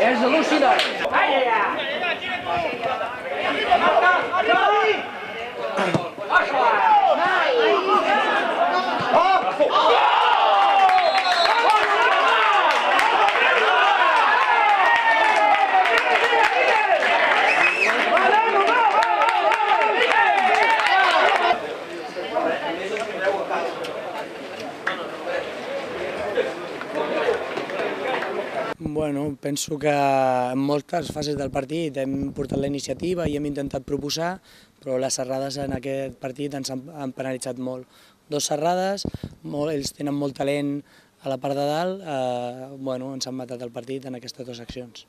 És al·lucinant. Bueno, penso que en moltes fases del partit hem portat la iniciativa i hem intentat proposar, però les errades en aquest partit ens han penalitzat molt. Dos errades, ells tenen molt talent a la part de dalt, ens han matat el partit en aquestes dues accions.